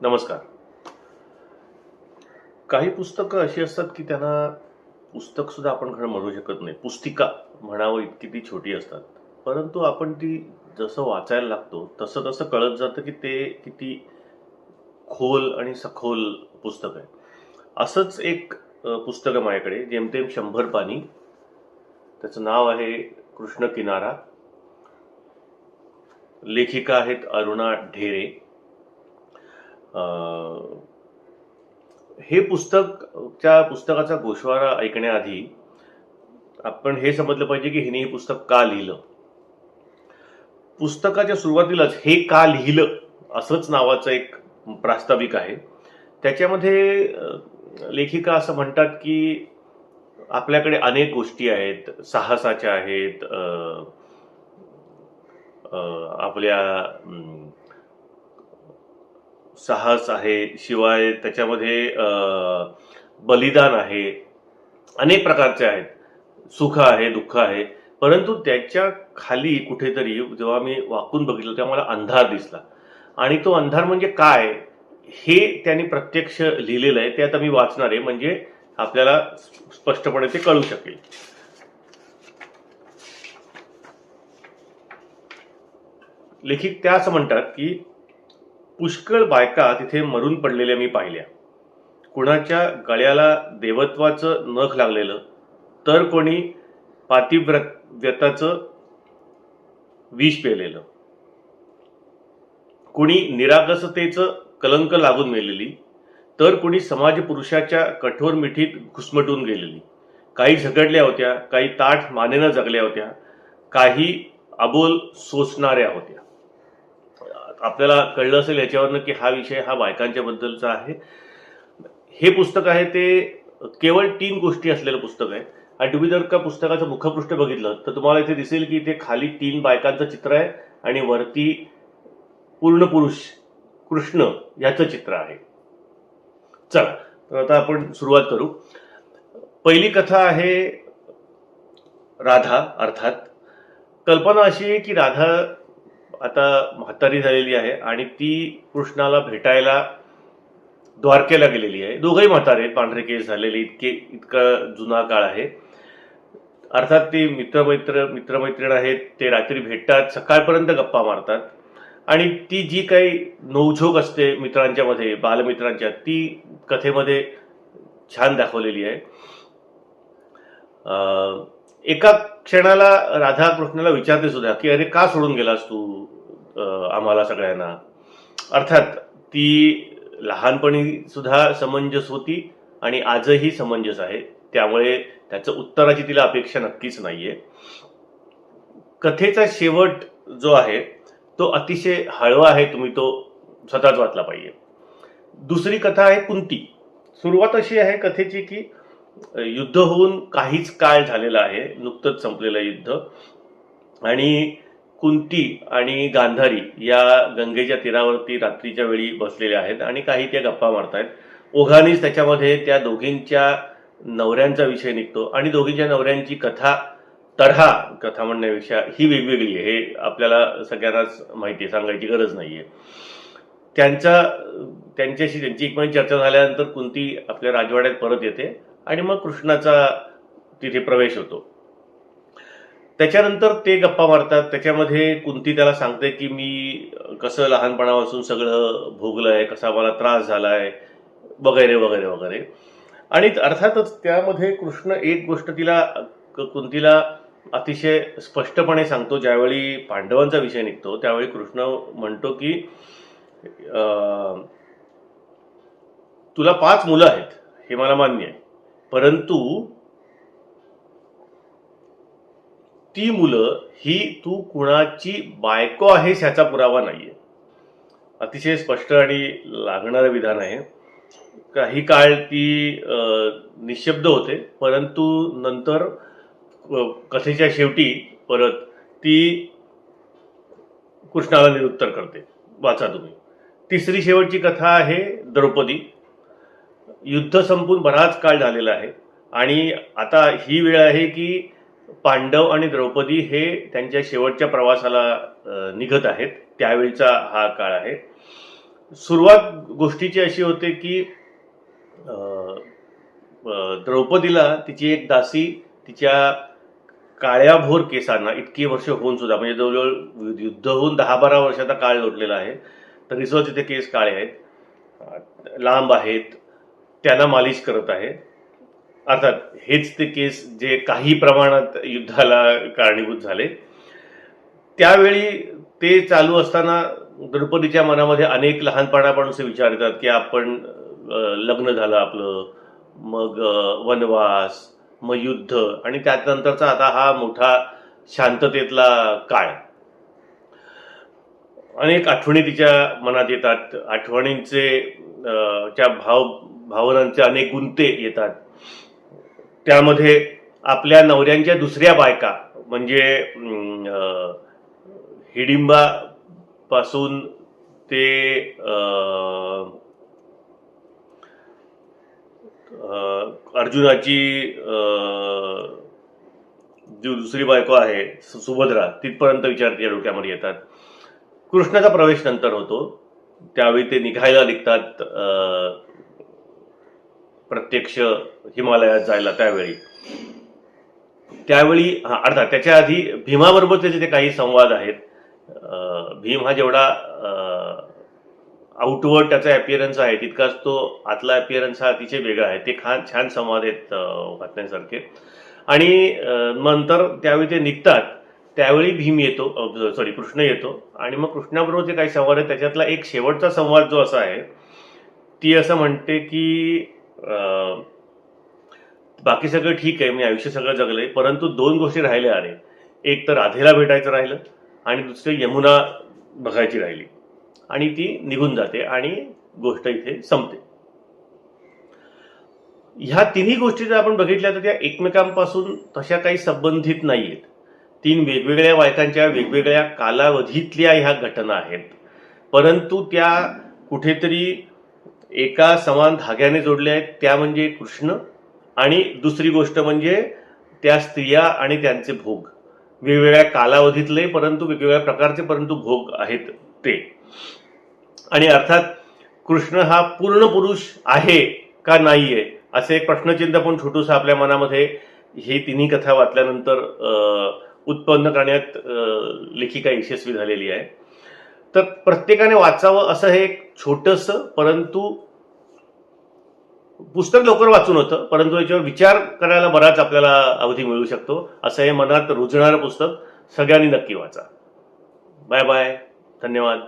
नमस्कार. काही पुस्तकं अशी असतात की त्यांना पुस्तक सुद्धा आपण खरं म्हणू शकत नाही. पुस्तिका म्हणावं इतकी ती छोटी असतात. परंतु आपण ती जसं वाचायला लागतो तसं तसं कळत जातं की ते किती खोल आणि सखोल पुस्तक आहे. असंच एक पुस्तक आहे माझ्याकडे जेमतेम 100 पानी. त्याचं नाव आहे कृष्ण किनारा. लेखिका आहेत अरुणा ढेरे. हे पुस्तकाचा गोषवारा ऐकण्याआधी आपण हे समजलं पाहिजे की हिने हे पुस्तक का लिहिलं. पुस्तकाच्या सुरुवातीलाच हे का लिहिलं असंच नावाचं एक प्रास्ताविक आहे. त्याच्यामध्ये लेखिका असं म्हणतात की आपल्याकडे अनेक गोष्टी आहेत, साहसाच्या आहेत, आपल्या साहस आहे, शिवाय त्याच्यामध्ये बलिदान आहे, अनेक प्रकारचे आहेत, सुख आहे, दुःख आहे. परंतु त्याच्या खाली कुठेतरी जेव्हा मी वाकून बघितलं तेव्हा मला अंधार दिसला. आणि तो अंधार म्हणजे काय हे त्यांनी प्रत्यक्ष लिहिलेलं आहे. ते आता मी वाचणार आहे म्हणजे आपल्याला स्पष्टपणे ते कळू शकेल. लेखिक त्या असं म्हणतात की पुष्कळ बायका तिथे मरून पडलेल्या मी पाहिल्या. कुणाच्या गळ्याला देवत्वाचं नख लागलेलं, तर कोणी पातिव्रत्याचं विष पेलेलं, कुणी निरागसतेचं कलंक लागून मेलेली, तर कुणी समाजपुरुषाच्या कठोर मिठीत घुसमटून गेलेली. काही झगडल्या होत्या, काही ताठ मानेनं जगल्या होत्या, काही अबोल सोसणाऱ्या होत्या. आपल्याला कळलं असेल याच्यावरनं की हा विषय हा बायकांच्या बद्दलचा आहे. हे पुस्तक आहे ते केवळ 3 गोष्टी असलेलं पुस्तक आहे. आणि तुम्ही जर का पुस्तकाचं मुखपृष्ठ बघितलं तर तुम्हाला इथे दिसेल की इथे खाली 3 बायकांचं चित्र आहे आणि वरती पूर्ण पुरुष कृष्ण याचं चित्र आहे. चला तर आता आपण सुरुवात करू. पहिली कथा आहे राधा. अर्थात कल्पना अशी आहे की राधा आता म्हातारी झालेली आहे आणि ती कृष्णाला भेटायला द्वारकेला गेलेली आहे. दोघंही म्हातारे, पांढरे केस झालेले, इतका जुना काळ आहे. अर्थात ते मित्रमैत्रीण आहेत. ते रात्री भेटतात, सकाळपर्यंत गप्पा मारतात आणि ती जी काही नोकझोक असते मित्रांच्या मध्ये, बालमित्रांच्या, ती कथेमध्ये छान दाखवलेली आहे. एका क्षणाला राधा कृष्णाला विचारते सुद्धा की अरे का सोडून गेलास तू आम्हाला सगळ्यांना. अर्थात ती लहानपणी सुद्धा समंजस होती आणि आजही समंजस आहे, त्यामुळे त्याचं उत्तराची तिला अपेक्षा नक्कीच नाहीये. कथेचा शेवट जो आहे तो अतिशय हळवा आहे, तुम्ही तो स्वतःच वाचला पाहिजे. दुसरी कथा आहे कुंती. सुरुवात अशी आहे कथेची की युद्ध होऊन काहीच काळ झालेला आहे, नुकतंच संपलेलं युद्ध, आणि कुंती आणि गांधारी या गंगेच्या तीरावरती रात्रीच्या वेळी बसलेल्या आहेत आणि काही त्या गप्पा मारतायत. ओघानेच त्याच्यामध्ये त्या दोघींच्या नवऱ्यांचा विषय निघतो आणि दोघींच्या नवऱ्यांची कथा म्हणण्यापेक्षा ही वेगवेगळी आहे. हे आपल्याला सगळ्यांनाच माहिती आहे, सांगायची गरज नाहीये. त्यांची एकमेकांची चर्चा झाल्यानंतर कुंती आपल्या राजवाड्यात परत येते आणि मग कृष्णाचा तिथे प्रवेश होतो. त्याच्यानंतर ते गप्पा मारतात. त्याच्यामध्ये कुंती त्याला सांगते की मी कसं लहानपणापासून सगळं भोगलंय, कसा मला त्रास झालाय, वगैरे वगैरे वगैरे. आणि अर्थातच त्यामध्ये कृष्ण एक गोष्ट कुंतीला अतिशय स्पष्टपणे सांगतो. ज्यावेळी पांडवांचा विषय निघतो त्यावेळी कृष्ण म्हणतो की तुला 5 मुलं आहेत हे मला मान्य आहे, परंतु ती मुलं ही तू कुणाची बायको आहेस ह्याचा पुरावा नाहीये. अतिशय स्पष्ट आणि लागणारं विधान आहे. काही काळ ती निशब्द होते, परंतु नंतर कथेच्या शेवटी परत ती कृष्णाला निरुत्तर करते. वाचा तुम्ही. तिसरी शेवटची कथा आहे द्रौपदी. युद्ध संपून बराच काळ झालेला आहे आणि आता ही वेळ आहे की पांडव आणि द्रौपदी हे त्यांच्या शेवटच्या प्रवासाला निघत आहेत. त्यावेळीचा हा काळ आहे. सुरुवात गोष्टीची अशी होते की अं, द्रौपदीला तिची एक दासी तिच्या काळ्याभोर केसांना इतकी वर्ष होऊन सुद्धा, म्हणजे जवळजवळ युद्ध होऊन 10-12 वर्षाचा काळ लोटलेला आहे, तरी सुद्धा तिथे केस काळे आहेत, लांब आहेत, त्यांना मालिश करत आहे. अर्थात हेच ते केस जे काही प्रमाणात युद्धाला कारणीभूत झाले. त्यावेळी ते चालू असताना द्रौपदीच्या मनामध्ये अनेक लहानपणापासून विचार येतात की आपण लग्न झालं आपलं, मग वनवास, मग युद्ध, आणि त्यानंतरचा आता हा मोठा शांततेतला काळ. अनेक आठवणी तिच्या मनात येतात, आठवणींचे त्या भावनांचे अनेक गुंते येतात. त्यामध्ये आपल्या नवऱ्यांच्या दुसऱ्या बायका म्हणजे हिडिंबा पासून ते अर्जुनाची जी दुसरी बायको आहे सुभद्रा, तिथपर्यंत विचार त्या डोक्यामध्ये येतात. कृष्णाचा प्रवेश नंतर होतो, त्यावेळी ते निघायला निघतात प्रत्यक्ष हिमालयात जायला. त्यावेळी अर्थात त्याच्या आधी भीमाबरोबर त्याचे काही संवाद आहेत. भीम हा जेवढा आउटवर्ड त्याचा अपिअरन्स आहे तितकाच तो आतला अपिअरन्स हा अतिशय वेगळा आहे. ते छान संवाद आहेत वाचण्यासारखे. आणि नंतर त्यावेळी ते निघतात, त्यावेळी कृष्ण येतो, आणि मग कृष्णाबरोबर जे काही संवाद आहेत त्याच्यातला एक शेवटचा संवाद जो असा आहे, ती असं म्हणते की बाकी सगळं ठीक आहे, मी आयुष्य सगळं जगलंय, परंतु 2 गोष्टी राहिल्या अरे. एक तर राधेला भेटायचं राहिलं, आणि दुसरी यमुना बघायची राहिली. आणि ती निघून जाते आणि गोष्ट इथे संपते. ह्या तिन्ही गोष्टी जर आपण बघितल्या तर त्या एकमेकांपासून तशा काही संबंधित नाहीयेत. 3 वेगवेगळ्या बायकांच्या वेगवेगळ्या कालावधीतल्या ह्या घटना आहेत, परंतु त्या कुठेतरी एका समान धाग्याने जोडल्या आहेत. त्या म्हणजे कृष्ण, आणि दुसरी गोष्ट म्हणजे त्या स्त्रिया आणि त्यांचे भोग, वेगवेगळ्या कालावधीतले परंतु वेगवेगळ्या प्रकारचे परंतु भोग आहेत ते. आणि अर्थात कृष्ण हा पूर्ण पुरुष आहे का नाहीये असे एक प्रश्नचिन्ह पण छोटूस आपल्या मनामध्ये ही तिन्ही कथा वाचल्यानंतर उत्पन्न करण्यात लेखिका यशस्वी झालेली आहे. तर प्रत्येकाने वाचावं असं हे एक छोटंसं परंतु पुस्तक लवकर वाचून होतं, परंतु याच्यावर विचार करायला बराच आपल्याला अवधी मिळू शकतो. असं हे मनात रुजणारं पुस्तक सगळ्यांनी नक्की वाचा. बाय बाय, धन्यवाद.